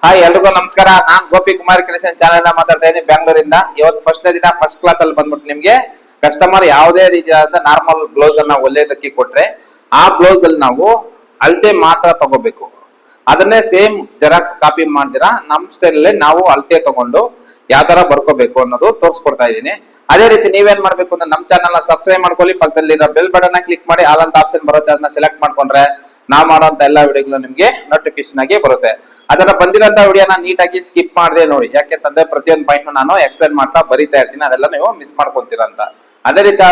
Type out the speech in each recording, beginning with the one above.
Hi ಎಲ್ರಿಗೂ ನಮಸ್ಕಾರ. ನಾನ್ Gopi Kumar creation channel ಮಾತಾಡ್ತಾ ಇದ್ದೀನಿ ಬೆಂಗಳೂರಿಂದ. ಇವತ್ತು ಫಸ್ಟ್ ದಿನ ಫಸ್ಟ್ ಕ್ಲಾಸ್ ಅಲ್ಲಿ ಬಂದ್ಬಿಟ್ಟು ನಿಮ್ಗೆ ಕಸ್ಟಮರ್ ಯಾವುದೇ ರೀತಿಯಾದ ನಾರ್ಮಲ್ ಬ್ಲೌಸ್ ಅನ್ನ ಹೊಲಿಯೋದಕ್ಕೆ ಕೊಟ್ರೆ ಆ ಬ್ಲೌಸ್ ಅಲ್ಲಿ ನಾವು ಅಳತೆ ಮಾತ್ರ ತಗೋಬೇಕು. ಅದನ್ನೇ ಸೇಮ್ ಜೆರಾಕ್ಸ್ ಕಾಪಿ ಮಾಡ್ದಿರಾ ನಮ್ ಸ್ಟೈಲ್ ಅಲ್ಲಿ ನಾವು ಅಳತೆ ತಗೊಂಡು ಯಾವ ತರ ಬರ್ಕೋಬೇಕು ಅನ್ನೋದು ತೋರಿಸ್ಕೊಡ್ತಾ ಇದ್ದೀನಿ. ಅದೇ ರೀತಿ ನೀವೇನ್ ಮಾಡ್ಬೇಕು ಅಂದ್ರೆ ನಮ್ ಚಾನಲ್ ನ ಸಬ್ಸ್ಕ್ರೈಬ್ ಮಾಡ್ಕೊಳ್ಳಿ, ಪಕ್ಕದಲ್ಲಿ ಬೆಲ್ ಬಟನ್ ಕ್ಲಿಕ್ ಮಾಡಿ ಆಲ್ ಅಂತ ಆಪ್ಷನ್ ಬರುತ್ತೆ, ಅದನ್ನ ಸೆಲೆಕ್ಟ್ ಮಾಡ್ಕೊಂಡ್ರೆ ನಾವ್ ಮಾಡುವಂತ ಎಲ್ಲಾ ವಿಡಿಯೋಗಳು ನಿಮ್ಗೆ ನೋಟಿಫಿಕೇಶನ್ ಆಗಿ ಬರುತ್ತೆ. ಅದನ್ನ ಬಂದಿರೋಂತ ವಿಡಿಯೋನ ನೀಟಾಗಿ ಸ್ಕಿಪ್ ಮಾಡದೆ ನೋಡಿ, ಯಾಕೆಂತಂದ್ರೆ ಪ್ರತಿಯೊಂದು ಪಾಯಿಂಟ್ ನಾನು ಎಕ್ಸ್ಪ್ಲೇನ್ ಮಾಡ್ತಾ ಬರೀತಾ ಇರ್ತೀನಿ, ಅದೆಲ್ಲ ನೀವು ಮಿಸ್ ಮಾಡ್ಕೊಂತೀರ ಅಂತ. ಅದೇ ರೀತಿ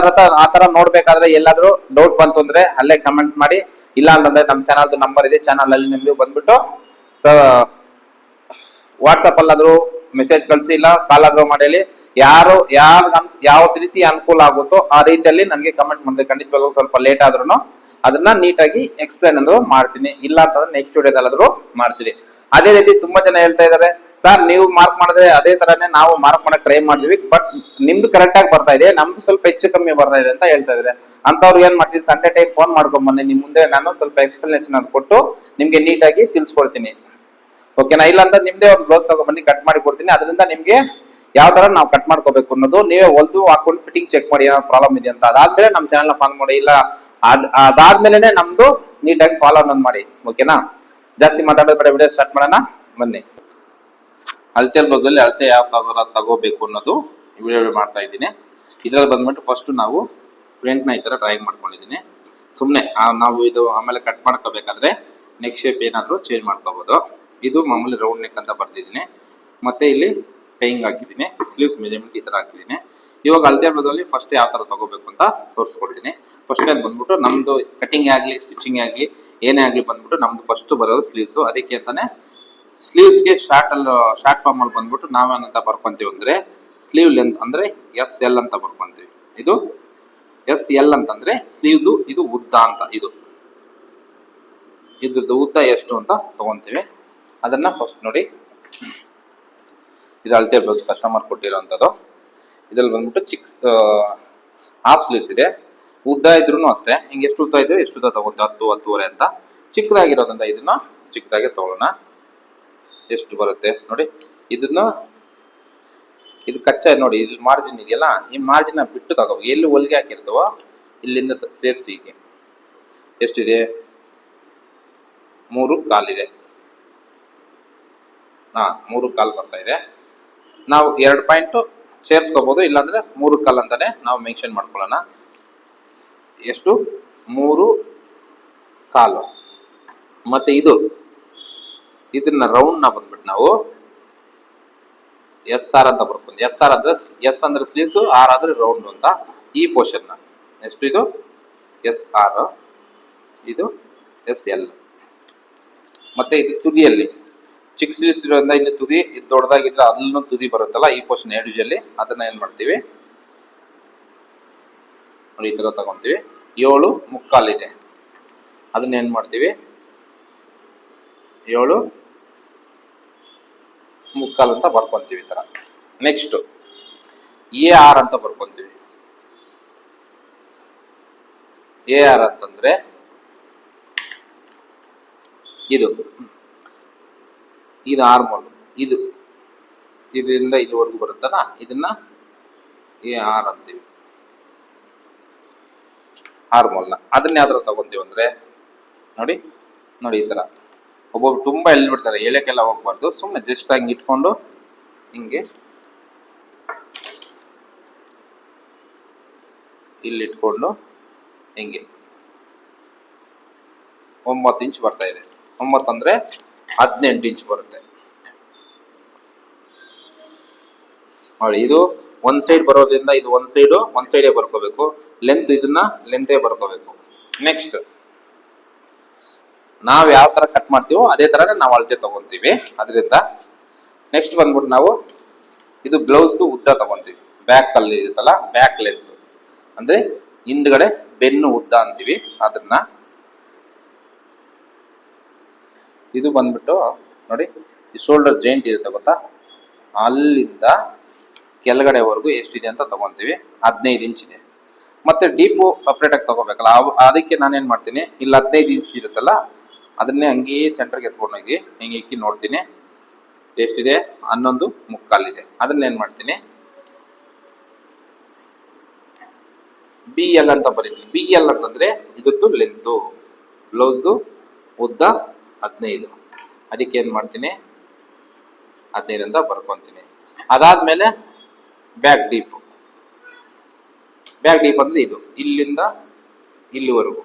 ಆತರ ನೋಡ್ಬೇಕಾದ್ರೆ ಎಲ್ಲಾದ್ರೂ ಡೌಟ್ ಬಂತು ಅಂದ್ರೆ ಅಲ್ಲೇ ಕಮೆಂಟ್ ಮಾಡಿ, ಇಲ್ಲ ಅಂತಂದ್ರೆ ನಮ್ ಚಾನಲ್ ನಂಬರ್ ಇದೆ, ಚಾನಲ್ ಅಲ್ಲಿ ನಿಮ್ಗೆ ಬಂದ್ಬಿಟ್ಟು ವಾಟ್ಸಪ್ ಅಲ್ಲಾದ್ರೂ ಮೆಸೇಜ್ ಕಳಿಸಿ, ಇಲ್ಲ ಕಾಲ್ ಆದ್ರೂ ಮಾಡಿ. ಯಾವ ರೀತಿ ಅನುಕೂಲ ಆಗುತ್ತೋ ಆ ರೀತಿಯಲ್ಲಿ ನನಗೆ ಕಮೆಂಟ್ ಮಾಡಿದ್ರೆ ಖಂಡಿತವಾಗ್ಲೂ ಸ್ವಲ್ಪ ಲೇಟ್ ಆದ್ರೂ ಅದನ್ನ ನೀಟಾಗಿ ಎಕ್ಸ್ಪ್ಲೇನ್ ಅಂದ್ರೂ ಮಾಡ್ತೀನಿ, ಇಲ್ಲ ಅಂತಂದ್ರೆ ನೆಕ್ಸ್ಟ್ ವಿಡಿಯೋದಲ್ಲಾದ್ರೂ ಮಾಡ್ತೀನಿ. ಅದೇ ರೀತಿ ತುಂಬಾ ಜನ ಹೇಳ್ತಾ ಇದಾರೆ, ಸರ್ ನೀವು ಮಾರ್ಕ್ ಮಾಡಿದ್ರೆ ಅದೇ ತರನೇ ನಾವು ಮಾರ್ಕ್ ಮಾಡಕ್ ಟ್ರೈ ಮಾಡ್ತೀವಿ, ಬಟ್ ನಿಮ್ದು ಕರೆಕ್ಟ್ ಆಗಿ ಬರ್ತಾ ಇದೆ, ನಮ್ದು ಸ್ವಲ್ಪ ಹೆಚ್ಚು ಕಮ್ಮಿ ಬರ್ತಾ ಇದೆ ಅಂತ ಹೇಳ್ತಾ ಇದಾರೆ. ಅಂತವ್ರು ಏನ್ ಮಾಡ್ತೀನಿ, ಸಂಡೇ ಟೈಮ್ ಫೋನ್ ಮಾಡ್ಕೊಂಡ್ ಬನ್ನಿ, ನಿಮ್ ಮುಂದೆ ನಾನು ಸ್ವಲ್ಪ ಎಕ್ಸ್ಪ್ಲನೇಷನ್ ಅದು ಕೊಟ್ಟು ನಿಮ್ಗೆ ನೀಟಾಗಿ ತಿಳಿಸ್ಕೊಡ್ತೀನಿ. ಓಕೆನಾ? ಇಲ್ಲ ಅಂತ ನಿಮ್ದೇ ಒಂದು ಬ್ಲೌಸ್ ತಗೊಂಡ್ಬನ್ನಿ, ಕಟ್ ಮಾಡಿ ಕೊಡ್ತೀನಿ. ಅದರಿಂದ ನಿಮ್ಗೆ ಯಾವ ತರ ನಾವು ಕಟ್ ಮಾಡ್ಕೋಬೇಕು ಅನ್ನೋದು ನೀವೇ ಹೊಲ್ದು ಹಾಕೊಂಡು ಫಿಟ್ಟಿಂಗ್ ಚೆಕ್ ಮಾಡಿ, ಏನೋ ಪ್ರಾಬ್ಲಮ್ ಇದೆ ಅಂತ. ಅದಾದ್ಮೇಲೆ ನಮ್ ಚಾನಲ್ ಫಾಲೋ ಮಾಡಿ, ಇಲ್ಲ ಅದಾದ್ಮೇಲೆ ನಮ್ದು ನೀಟಾಗಿ ಫಾಲೋ ಅನ್ನೋದು ಮಾಡಿ. ಓಕೆನಾ? ಜಾಸ್ತಿ ಮಾತಾಡೋದ್ ಬೇಡ, ವಿಡಿಯೋ ಸ್ಟಾರ್ಟ್ ಮಾಡೋಣ ಬನ್ನಿ. ಅಳತೆ ಬ್ಲೌಸಲ್ಲಿ ಅಳತೆ ಯಾವ ತರ ತಗೋಬೇಕು ಅನ್ನೋದು ವಿಡಿಯೋ ಮಾಡ್ತಾ ಇದ್ದೀನಿ. ಇದ್ರಲ್ಲಿ ಬಂದ್ಬಿಟ್ಟು ಫಸ್ಟ್ ನಾವು ಫ್ರಂಟ್ ನ ಈ ತರ ಡ್ರಾಯಿಂಗ್ ಮಾಡ್ಕೊಂಡಿದ್ದೀನಿ. ಸುಮ್ನೆ ನಾವು ಇದು ಆಮೇಲೆ ಕಟ್ ಮಾಡ್ಕೋಬೇಕಾದ್ರೆ ನೆಕ್ಸ್ಟ್ ಶೇಪ್ ಏನಾದ್ರು ಚೇಂಜ್ ಮಾಡ್ಕೋಬಹುದು. ಇದು ಮಾಮೂಲಿ ರೌಂಡ್ ನೆಕ್ ಅಂತ ಬರ್ತಿದ್ದೀನಿ. ಮತ್ತೆ ಇಲ್ಲಿ ಟೈಂಗ್ ಹಾಕಿದ್ದೀನಿ, ಸ್ಲೀವ್ಸ್ ಮೆಜರ್ಮೆಂಟ್ ಈ ತರ ಹಾಕಿದ್ದೀನಿ. ಇವಾಗ ಅಳತೆ ಬ್ಲೌಸಲ್ಲಿ ಫಸ್ಟ್ ಯಾವ ತರ ತಗೋಬೇಕು ಅಂತ ತೋರಿಸ್ಕೊಡ್ತೀನಿ. ಫಸ್ಟ್ ಏನ್ ಬಂದ್ಬಿಟ್ಟು ನಮ್ದು ಕಟಿಂಗ್ ಆಗ್ಲಿ ಸ್ಟಿಚಿಂಗ್ ಆಗ್ಲಿ ಏನೇ ಆಗ್ಲಿ ಬಂದ್ಬಿಟ್ಟು ನಮ್ದು ಫಸ್ಟ್ ಬರೋದು ಸ್ಲೀವ್ಸ್. ಅದಕ್ಕೆ ಅಂತಾನೆ ಸ್ಲೀವ್ಸ್ಗೆ ಶಾರ್ಟ್ ಫಾರ್ಮ್ ಅಲ್ಲಿ ಬಂದ್ಬಿಟ್ಟು ನಾವೇನಂತ ಬರ್ಕೊಂತೀವಿ ಅಂದ್ರೆ ಸ್ಲೀವ್ ಲೆಂತ್ ಅಂದ್ರೆ SL ಅಂತ ಬರ್ಕೊಂತೀವಿ. ಇದು SL ಅಂತಂದ್ರೆ ಸ್ಲೀವ್ದು ಇದು ಉದ್ದ ಅಂತ, ಇದ್ರದ್ದು ಉದ್ದ ಎಷ್ಟು ಅಂತ ತಗೊಂತೀವಿ. ಅದನ್ನ ಫಸ್ಟ್ ನೋಡಿ, ಇದು ಅಳತೆ ಬ್ಲೌಸ್ ಕಸ್ಟಮರ್ ಕೊಟ್ಟಿರೋಂಥದ್ದು. ಇದ್ರಲ್ಲಿ ಬಂದ್ಬಿಟ್ಟು ಹಾಫ್ ಸ್ಲೀವ್ಸ್ ಇದೆ. ಉದ್ದ ಇದ್ರೂ ಅಷ್ಟೇ, ಹಿಂಗೆ ಎಷ್ಟು ಉದ್ದ ಇದ್ರೆ ಎಷ್ಟು ಉದ್ದ ತಗೊಂತ 10-10.5 ಅಂತ. ಚಿಕ್ಕದಾಗಿರೋದ್ರಿಂದ ಇದನ್ನ ಚಿಕ್ಕದಾಗೆ ತಗೊಳ್ಳೋಣ. ಎಷ್ಟು ಬರುತ್ತೆ ನೋಡಿ, ಇದು ಕಚ್ಚಾ ನೋಡಿ, ಇಲ್ಲಿ ಮಾರ್ಜಿನ್ ಇದೆಯಲ್ಲ, ಈ ಮಾರ್ಜಿನ್ ಬಿಟ್ಟು ತಗೋಬೇಕು. ಎಲ್ಲಿ ಹೊಲಿಗೆ ಹಾಕಿರ್ತವೋ ಇಲ್ಲಿಂದ ಸೇರಿಸಿ. ಹೀಗೆ ಎಷ್ಟಿದೆ, 3.25 ಇದೆ. 3.25 ಬರ್ತಾ ಇದೆ. ನಾವು 2 ಪಾಯಿಂಟ್ ಸೇರಿಸ್ಕೋಬಹುದು, ಇಲ್ಲಾಂದ್ರೆ 3.25 ಅಂತಾನೆ ನಾವು ಮೆನ್ಷನ್ ಮಾಡ್ಕೊಳ್ಳೋಣ. ಎಷ್ಟು, 3.25. ಮತ್ತೆ ಇದನ್ನ ರೌಂಡ್ ನ ಬಂದ್ಬಿಟ್ಟು ನಾವು SR ಅಂತ ಬರ್ಬೋದು. SR ಅಂದ್ರೆ S ಅಂದ್ರೆ ಸ್ಲೀವ್ಸ್, R ಆದ್ರೆ ರೌಂಡ್ ಅಂತ. ಈ ಪೋರ್ಷನ್ ನ ಎಷ್ಟು, ಇದು SR, ಇದು SL. ಮತ್ತೆ ಇದು ತುದಿಯಲ್ಲಿ ಚಿಕ್ಕ ಸ್ಲೀವ್ಸ್ ಇರೋದ್ರಿಂದ ಇಲ್ಲಿ ತುದಿ ದೊಡ್ಡದಾಗಿದ್ರೆ ಅಲ್ಲೂ ತುದಿ ಬರುತ್ತಲ್ಲ, ಈ ಪೋರ್ಷನ್ ಎಡ್ಜಲ್ಲಿ ಅದನ್ನ ಏನ್ ಮಾಡ್ತೀವಿ ನೋಡಿ, ಈ ತರ ತಗೊಂತೀವಿ. 7.25 ಇದೆ, ಅದನ್ನ ಏನ್ ಮಾಡ್ತೀವಿ 7.25 ಅಂತ ಬರ್ಕೊಂತೀವಿ ಈ ತರ. ನೆಕ್ಸ್ಟ್ AR ಅಂತ ಬರ್ಕೊಂತೀವಿ. AR ಅಂತಂದ್ರೆ ಇದು ಆರ್ಮೋಲ್, ಇದರಿಂದ ಇಲ್ಲಿವರೆಗೂ ಬರುತ್ತಲ್ಲ, ಇದನ್ನ AR ಅಂತೀವಿ, ಆರ್ಮೋಲ್ನ. ಅದನ್ನ ಯಾವ್ದಾರ ತಗೊಂತೀವಿ ಅಂದ್ರೆ ನೋಡಿ ಈ ತರ. ಒಬ್ಬೊಬ್ರು ತುಂಬಾ ಎಲ್ಲಿ ಬಿಡ್ತಾರೆ, ಎಲೆಕೆಲ್ಲ ಹೋಗ್ಬಾರ್ದು, ಸುಮ್ಮನೆ ಜಸ್ಟ್ ಹಂಗೆ ಇಟ್ಕೊಂಡು ಹಿಂಗೆ ಇಲ್ಲಿ ಇಟ್ಕೊಂಡು ಹಿಂಗೆ 9 ಇಂಚ್ ಬರ್ತಾ ಇದೆ. 9 ಅಂದ್ರೆ 18 ಇಂಚ್ ಬರುತ್ತೆ ನೋಡಿ. ಇದು ಒಂದ್ ಸೈಡ್ ಬರೋದ್ರಿಂದ ಇದು ಒಂದ್ ಸೈಡೇ ಬರ್ಕೋಬೇಕು. ಲೆಂತ್ ಇದನ್ನ ಲೆಂತೇ ಬರ್ಕೋಬೇಕು. ನೆಕ್ಸ್ಟ್ ನಾವ್ ಯಾವ ತರ ಕಟ್ ಮಾಡ್ತೀವೋ ಅದೇ ತರ ನಾವು ಅಳತೆ ತಗೊಂತೀವಿ. ಅದರಿಂದ ನೆಕ್ಸ್ಟ್ ಬಂದ್ಬಿಟ್ಟು ನಾವು ಇದು ಬ್ಲೌಸ್ ಉದ್ದ ತಗೊಂತೀವಿ. ಬ್ಯಾಕ್ ಅಲ್ಲಿ ಇರುತ್ತಲ್ಲ, ಬ್ಯಾಕ್ ಲೆಂತ್ ಅಂದ್ರೆ ಹಿಂದ್ಗಡೆ ಬೆನ್ನು ಉದ್ದ ಅಂತೀವಿ. ಅದನ್ನ ಇದು ಬಂದ್ಬಿಟ್ಟು ನೋಡಿ, ಈ ಶೋಲ್ಡರ್ ಜಾಯಿಂಟ್ ಇರುತ್ತೆ ಗೊತ್ತಾ, ಅಲ್ಲಿಂದ ಕೆಳಗಡೆವರೆಗೂ ಎಷ್ಟಿದೆ ಅಂತ ತಗೊಂತೀವಿ. 15 ಇಂಚ್ ಇದೆ. ಮತ್ತೆ ಡೀಪು ಸಪ್ರೇಟ್ ಆಗಿ ತಗೋಬೇಕಲ್ಲ, ಅದಕ್ಕೆ ನಾನೇನ್ ಮಾಡ್ತೀನಿ, ಇಲ್ಲಿ 15 ಇಂಚ್ ಇರುತ್ತಲ್ಲ, ಅದನ್ನೇ ಹಂಗೆ ಸೆಂಟರ್ಗೆ ಎತ್ಕೊಂಡೋಗಿ ಹಿಂಗೆ ಇಕ್ಕಿ ನೋಡ್ತೀನಿ. ಎಷ್ಟಿದೆ 11.75 ಇದೆ. ಅದನ್ನ ಏನ್ ಮಾಡ್ತೀನಿ, BL ಅಂತ ಬರೀತೀನಿ. BL ಅಂತಂದ್ರೆ ಇದದ್ದು ಲೆಂತು, ಬ್ಲೌಸ್ದು ಉದ್ದ 15, ಅದಕ್ಕೆ ಏನ್ ಮಾಡ್ತೀನಿ 15 ಅಂತ ಬರ್ಕೊಂತೀನಿ. ಅದಾದ್ಮೇಲೆ ಬ್ಯಾಕ್ ಡೀಪ್ ಅಂದ್ರೆ ಇದು ಇಲ್ಲಿಂದ ಇಲ್ಲಿವರೆಗೂ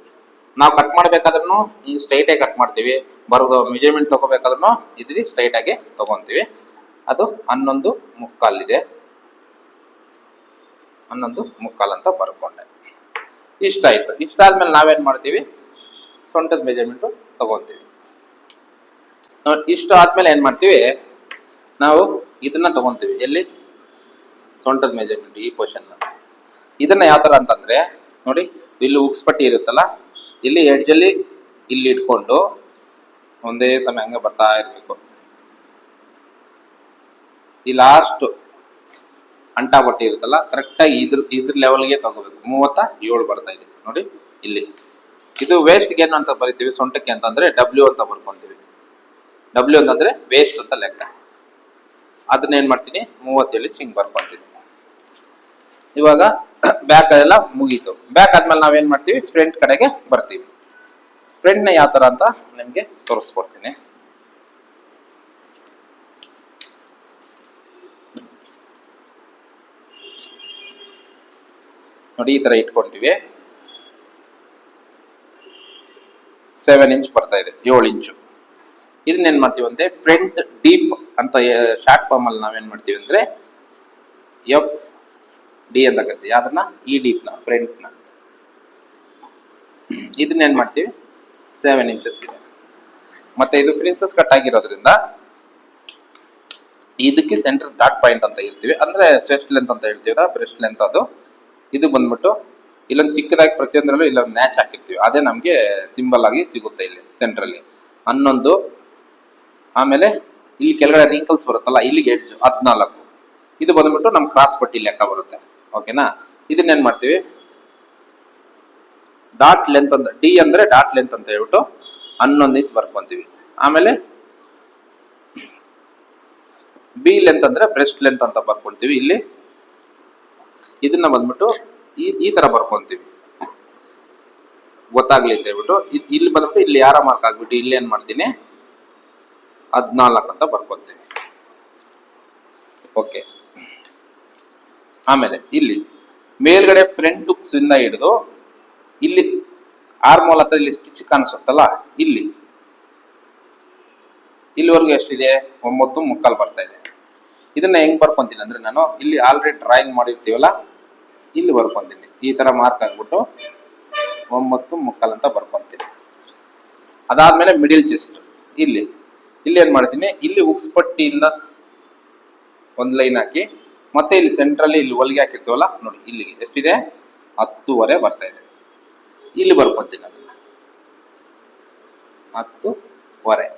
ನಾವು ಕಟ್ ಮಾಡ್ಬೇಕಾದ್ರೂ ಹಿಂಗ್ ಸ್ಟ್ರೈಟ್ ಆಗಿ ಕಟ್ ಮಾಡ್ತೀವಿ. ಬರೋದು ಮೆಜರ್ಮೆಂಟ್ ತಗೋಬೇಕಾದ್ರೂ ಇದ್ರಿ ಸ್ಟ್ರೈಟ್ ಆಗಿ ತಗೊಂತೀವಿ. ಅದು 11.75 ಇದೆ. 11.75 ಅಂತ ಬರ್ಕೊಂಡೆ. ಇಷ್ಟ ಆಯ್ತು. ಇಷ್ಟಾದ್ಮೇಲೆ ನಾವೇನ್ ಮಾಡ್ತೀವಿ, ಸೊಂಟದ ಮೆಜರ್ಮೆಂಟ್ ತಗೊಂತೀವಿ. ಇಷ್ಟು ಆದ್ಮೇಲೆ ಏನ್ ಮಾಡ್ತೀವಿ, ನಾವು ಇದನ್ನ ತಗೊಂತೀವಿ. ಎಲ್ಲಿ, ಸೊಂಟದ ಮೆಜರ್ಮೆಂಟ್ ಈ ಪೊಸಿಷನ್. ಇದನ್ನ ಯಾವ ತರ ಅಂತಂದ್ರೆ ನೋಡಿ, ಇಲ್ಲಿ ಉಕ್ಸ್ಪಟ್ಟಿ ಇರುತ್ತಲ್ಲ, ಇಲ್ಲಿ ಎಡ್ಜಲ್ಲಿ ಇಲ್ಲಿ ಇಟ್ಕೊಂಡು ಒಂದೇ ಸಮಯ ಹಂಗೆ ಬರ್ತಾ ಇರ್ಬೇಕು. ಈ ಲಾಸ್ಟ್ ಅಂಟಾ ಬಟ್ಟೆ ಇರುತ್ತಲ್ಲ, ಕರೆಕ್ಟಾಗಿ ಇದ್ರ ಲೆವೆಲ್ಗೆ ತಗೋಬೇಕು. 37 ಬರ್ತಾ ಇದೆ ನೋಡಿ ಇಲ್ಲಿ. ಇದು ವೇಸ್ಟ್ಗೆ ಏನು ಅಂತ ಬರಿತೀವಿ, ಸೊಂಟಕ್ಕೆ ಅಂತಂದ್ರೆ W ಅಂತ ಬರ್ಕೊಂತೀವಿ. W ಅಂತಂದ್ರೆ ವೇಸ್ಟ್ ಅಂತ ಲೆಕ್ಕ. ಅದನ್ನ ಏನ್ ಮಾಡ್ತೀನಿ, 37 ಹಿಂಗ್ ಬರ್ಕೊಂತೀನಿ. ಇವಾಗ ಬ್ಯಾಕ್ ಎಲ್ಲ ಮುಗೀತು. ಬ್ಯಾಕ್ ಆದ್ಮೇಲೆ ನಾವೇನ್ ಮಾಡ್ತೀವಿ, ಫ್ರಂಟ್ ಕಡೆಗೆ ಬರ್ತೀವಿ. ಫ್ರಂಟ್ ನ ಯಾವ ತರ ಅಂತ ನಿಮ್ಗೆ ತೋರಿಸ್ಕೊಡ್ತೀನಿ. ನೋಡಿ, ಈ ತರ ಇಟ್ಕೊಂತೀವಿ. 7 ಇಂಚ್ ಬರ್ತಾ ಇದೆ, 7 ಇಂಚು. ಇದನ್ನೇನ್ ಮಾಡ್ತೀವಿ ಅಂದ್ರೆ ಫ್ರಂಟ್ ಡೀಪ್ ಅಂತ ಶಾರ್ಟ್ ಫಾರ್ಮ್ ಅಲ್ಲಿ ನಾವೇನ್ ಮಾಡ್ತೀವಿ ಅಂದ್ರೆ FD ಅಂತ ಕರಿತೀವಿ. ಅದನ್ನ ಈ ಡೀಪ್ ನ ಫ್ರಂಟ್ ನ ಇದನ್ನೇನ್ ಮಾಡ್ತೀವಿ 7 ಇಂಚಸ್ ಇದೆ. ಮತ್ತೆ ಇದು ಪ್ರಿನ್ಸಸ್ ಕಟ್ ಆಗಿರೋದ್ರಿಂದ ಇದಕ್ಕೆ ಸೆಂಟರ್ ಡಾಟ್ ಪಾಯಿಂಟ್ ಅಂತ ಹೇಳ್ತೀವಿ. ಅಂದ್ರೆ ಚೆಸ್ಟ್ ಲೆಂತ್ ಅಂತ ಹೇಳ್ತೀವಿ, ಬ್ರೆಸ್ಟ್ ಲೆಂತ್. ಅದು ಇದು ಬಂದ್ಬಿಟ್ಟು ಇಲ್ಲೊಂದು ಚಿಕ್ಕದಾಗಿ ಪ್ರತಿಯೊಂದರಲ್ಲೂ ಇಲ್ಲೊಂದು ಮ್ಯಾಚ್ ಹಾಕಿರ್ತೀವಿ. ಅದೇ ನಮ್ಗೆ ಸಿಂಬಲ್ ಆಗಿ ಸಿಗುತ್ತೆ ಇಲ್ಲಿ ಸೆಂಟ್ರಲ್ಲಿ 11. ಆಮೇಲೆ ಇಲ್ಲಿ ಕೆಳಗಡೆ ರಿಂಕಲ್ಸ್ ಬರುತ್ತಲ್ಲ, ಇಲ್ಲಿಗೆ ಎಡ್ಜ್ 14. ಇದು ಬಂದ್ಬಿಟ್ಟು ನಮ್ ಕ್ರಾಸ್ ಪಟ್ಟಿ ಲೆಕ್ಕ ಬರುತ್ತೆ. ಓಕೆನಾ. ಇದನ್ನೇನ್ ಮಾಡ್ತೀವಿ, ಡಾಟ್ ಲೆಂತ್ ಅಂತ, D ಅಂದ್ರೆ ಡಾಟ್ ಲೆಂತ್ ಅಂತ ಹೇಳ್ಬಿಟ್ಟು 11 ಇಂಚ್ ಬರ್ಕೊಂತೀವಿ. ಆಮೇಲೆ B ಲೆಂತ್ ಅಂದ್ರೆ ಬ್ರೆಸ್ಟ್ ಲೆಂತ್ ಅಂತ ಬರ್ಕೊಂತೀವಿ. ಇಲ್ಲಿ ಇದನ್ನ ಬಂದ್ಬಿಟ್ಟು ಈ ತರ ಬರ್ಕೊಂತೀವಿ, ಗೊತ್ತಾಗ್ಲಿ ಅಂತ ಹೇಳ್ಬಿಟ್ಟು. ಇಲ್ಲಿ ಬಂದ್ಬಿಟ್ಟು ಇಲ್ಲಿ ಯಾರ ಮಾರ್ಕ್ ಆಗ್ಬಿಟ್ಟು ಇಲ್ಲಿ ಏನ್ ಮಾಡ್ತೀನಿ 14 ಅಂತ ಬರ್ಕೊಂತೀನಿ. ಓಕೆ. ಆಮೇಲೆ ಇಲ್ಲಿ ಮೇಲ್ಗಡೆ ಫ್ರಂಟ್ ಹುಕ್ಸ್ ಇಂದ ಹಿಡಿದು ಇಲ್ಲಿ ಆರ್ಮೋಲ್ ಹತ್ರ ಇಲ್ಲಿ ಸ್ಟಿಚ್ ಕಾಣಿಸುತ್ತಲ್ಲ, ಇಲ್ಲಿವರೆಗೂ ಎಷ್ಟಿದೆ 9.75 ಬರ್ತಾ ಇದೆ. ಇದನ್ನ ಹೆಂಗ್ ಬರ್ಕೊಂತೀನಿ ಅಂದ್ರೆ, ನಾನು ಇಲ್ಲಿ ಆಲ್ರೆಡಿ ಡ್ರಾಯಿಂಗ್ ಮಾಡಿರ್ತೀವಲ್ಲ, ಇಲ್ಲಿ ಬರ್ಕೊಂತೀನಿ. ಈ ತರ ಮಾರ್ಕ್ ಆಗ್ಬಿಟ್ಟು 9.75 ಅಂತ ಬರ್ಕೊಂತೀನಿ. ಅದಾದ್ಮೇಲೆ ಮಿಡಿಲ್ ಚೆಸ್ಟ್ ಇಲ್ಲಿ ಏನ್ ಮಾಡ್ತೀನಿ, ಇಲ್ಲಿ ಉಕ್ಸ್ ಪಟ್ಟಿಯಿಂದ ಒಂದ್ ಲೈನ್ ಹಾಕಿ, ಮತ್ತೆ ಇಲ್ಲಿ ಸೆಂಟ್ರಲ್ಲಿ ಇಲ್ಲಿ ಹೊಲಿಗೆ ಹಾಕಿರ್ತೀವಲ್ಲ ನೋಡಿ, ಇಲ್ಲಿಗೆ ಎಷ್ಟಿದೆ 10.25 ಬರ್ತಾ ಇದೆ. ಇಲ್ಲಿ ಬರ್ಕೊಂತೀನಿ ಅದನ್ನ 10.25.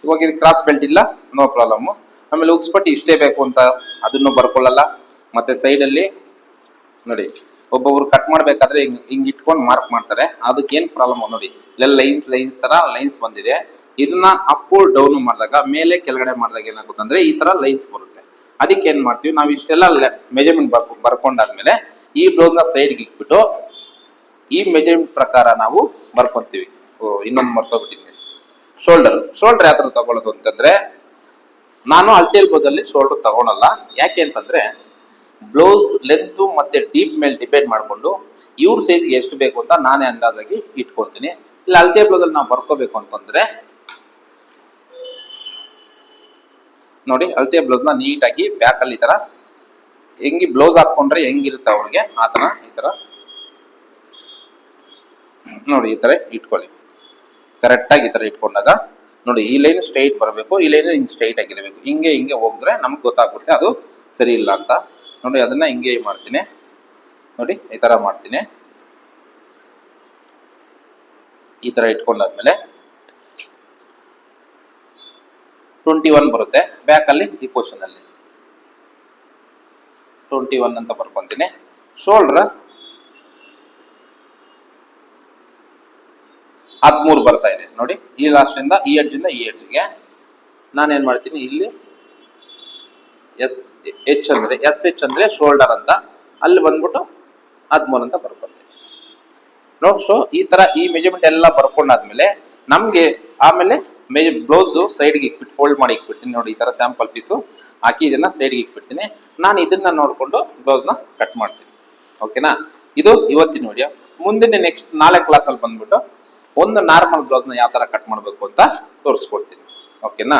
ಇವಾಗ ಇದು ಕ್ರಾಸ್ ಬೆಲ್ಟ್ ಇಲ್ಲ, ನೋ ಪ್ರಾಬ್ಲಮ್. ಆಮೇಲೆ ಉಕ್ಸ್ ಪಟ್ಟಿ ಇಷ್ಟೇ ಬೇಕು ಅಂತ ಅದನ್ನು ಬರ್ಕೊಳ್ಳಲ್ಲ. ಮತ್ತೆ ಸೈಡ್ ಅಲ್ಲಿ ನೋಡಿ, ಒಬ್ಬೊಬ್ರು ಕಟ್ ಮಾಡ್ಬೇಕಾದ್ರೆ ಹಿಂಗ್ ಇಟ್ಕೊಂಡು ಮಾರ್ಕ್ ಮಾಡ್ತಾರೆ. ಅದಕ್ಕೆ ಏನ್ ಪ್ರಾಬ್ಲಮ್ ನೋಡಿ, ಲೈನ್ಸ್ ತರ ಲೈನ್ಸ್ ಬಂದಿದೆ. ಇದನ್ನ ಅಪ್ ಡೌನ್ ಮಾಡಿದಾಗ, ಮೇಲೆ ಕೆಳಗಡೆ ಮಾಡಿದಾಗ ಏನಾಗುತ್ತೆ ಅಂದ್ರೆ ಈ ತರ ಲೈನ್ಸ್ ಬರುತ್ತೆ. ಅದಕ್ಕೆ ಏನ್ ಮಾಡ್ತೀವಿ, ನಾವು ಇಷ್ಟೆಲ್ಲ ಮೆಜರ್ಮೆಂಟ್ ಬರ್ಕೊಂಡಾದ್ಮೇಲೆ ಈ ಬ್ಲೌಸ್ ನ ಸೈಡ್ಗೆ ಇಟ್ಬಿಟ್ಟು ಈ ಮೆಜರ್ಮೆಂಟ್ ಪ್ರಕಾರ ನಾವು ಬರ್ಕೊಂತೀವಿ. ಇನ್ನೊಂದು ಮರ್ತೋಗ್ಬಿಟ್ಟಿದ್ದೆ, ಶೋಲ್ಡರ್ ಯಾವ ತರ ತಗೊಳ್ಳೋದು ಅಂತಂದ್ರೆ, ನಾನು ಅಳತೆ ಬ್ಲೌಸಲ್ಲಿ ಶೋಲ್ಡರ್ ತಗೊಳಲ್ಲ. ಯಾಕೆ ಅಂತಂದ್ರೆ ಬ್ಲೌಸ್ ಲೆಂತ್ ಮತ್ತೆ ಡೀಪ್ ಮೇಲೆ ಡಿಪೆಂಡ್ ಮಾಡ್ಕೊಂಡು ಇವ್ರ ಸೈಜ್ಗೆ ಎಷ್ಟು ಬೇಕು ಅಂತ ನಾನೇ ಅಂದಾಜಾಗಿ ಇಟ್ಕೊತೀನಿ. ಇಲ್ಲ ಅಳತೆ ಬ್ಲೌಸ್ ಅಲ್ಲಿ ನಾವು ಬರ್ಕೋಬೇಕು ಅಂತಂದ್ರೆ ನೋಡಿ, ಅಳತೆ ಬ್ಲೌಸ್ ನ ನೀಟಾಗಿ ಬ್ಯಾಕ್ ಅಲ್ಲಿ ಈ ತರ ಹೆಂಗಿ ಬ್ಲೌಸ್ ಹಾಕೊಂಡ್ರೆ ಹೆಂಗಿರುತ್ತೆ ಅವ್ರಿಗೆ ಆ ತರ ಈ ತರ ನೋಡಿ, ಈ ತರ ಇಟ್ಕೊಳ್ಳಿ. ಕರೆಕ್ಟ್ ಆಗಿ ಈ ತರ ಇಟ್ಕೊಂಡಾಗ ನೋಡಿ, ಈ ಲೈನ್ ಸ್ಟ್ರೈಟ್ ಬರಬೇಕು, ಈ ಲೈನ್ ಹಿಂಗ್ ಸ್ಟ್ರೈಟ್ ಆಗಿರ್ಬೇಕು. ಹಿಂಗೆ ಹೋಗಿದ್ರೆ ನಮ್ಗೆ ಗೊತ್ತಾಗ್ಬಿಡುತ್ತೆ ಅದು ಸರಿ ಇಲ್ಲ ಅಂತ. ನೋಡಿ, ಅದನ್ನ ಹಿಂಗೆ ಮಾಡ್ತೀನಿ. ನೋಡಿ, ಈ ತರ ಮಾಡ್ತೀನಿ. ಈ ತರ ಇಟ್ಕೊಂಡಾದ್ಮೇಲೆ 21 ಬರುತ್ತೆ ಬ್ಯಾಕ್ ಅಲ್ಲಿ. ಈ ಪೊಸಿಷನ್ ಅಲ್ಲಿ 21 ಅಂತ ಬರ್ಕೊಂತೀನಿ. ಶೋಲ್ಡರ್ 13 ಬರ್ತಾ ಇದೆ ನೋಡಿ. ಈ ಲಾಸ್ಟ್ ಇಂದ ಈ ಎಡ್ಜ್ ಇಂದ ಈ ಎಡ್ಜ್ಗೆ ನಾನೇನ್ ಮಾಡ್ತೀನಿ ಇಲ್ಲಿ ಎಸ್ ಎಚ್ ಅಂದ್ರೆ ಶೋಲ್ಡರ್ ಅಂತ, ಅಲ್ಲಿ ಬಂದ್ಬಿಟ್ಟು 13 ಅಂತ ಬರ್ಕೊತೀನಿ. ಸೊ ಈ ತರ ಈ ಮೆಜರ್ಮೆಂಟ್ ಎಲ್ಲ ಬರ್ಕೊಂಡಾದ್ಮೇಲೆ ನಮ್ಗೆ ಆಮೇಲೆ ಬ್ಲೌಸ್ ಸೈಡ್ಗೆ ಇಕ್ಬಿಟ್ಟು ಫೋಲ್ಡ್ ಮಾಡಿ ಇಕ್ಬಿಡ್ತೀನಿ. ನೋಡಿ ಈ ತರ ಸ್ಯಾಂಪಲ್ ಪೀಸು ಹಾಕಿ ಇದನ್ನ ಸೈಡ್ಗೆ ಇಕ್ಬಿಡ್ತೀನಿ. ನಾನು ಇದನ್ನ ನೋಡ್ಕೊಂಡು ಬ್ಲೌಸ್ ನ ಕಟ್ ಮಾಡ್ತೀನಿ. ಓಕೆನಾ? ಇದು ಇವತ್ತಿನ ವಿಡಿಯೋ. ಮುಂದಿನ ನೆಕ್ಸ್ಟ್ ನಾಳೆ ಕ್ಲಾಸ್ ಅಲ್ಲಿ ಬಂದ್ಬಿಟ್ಟು ಒಂದು ನಾರ್ಮಲ್ ಬ್ಲೌಸ್ ನ ಯಾವ ತರ ಕಟ್ ಮಾಡ್ಬೇಕು ಅಂತ ತೋರಿಸ್ಕೊಡ್ತೀನಿ. ಓಕೆನಾ?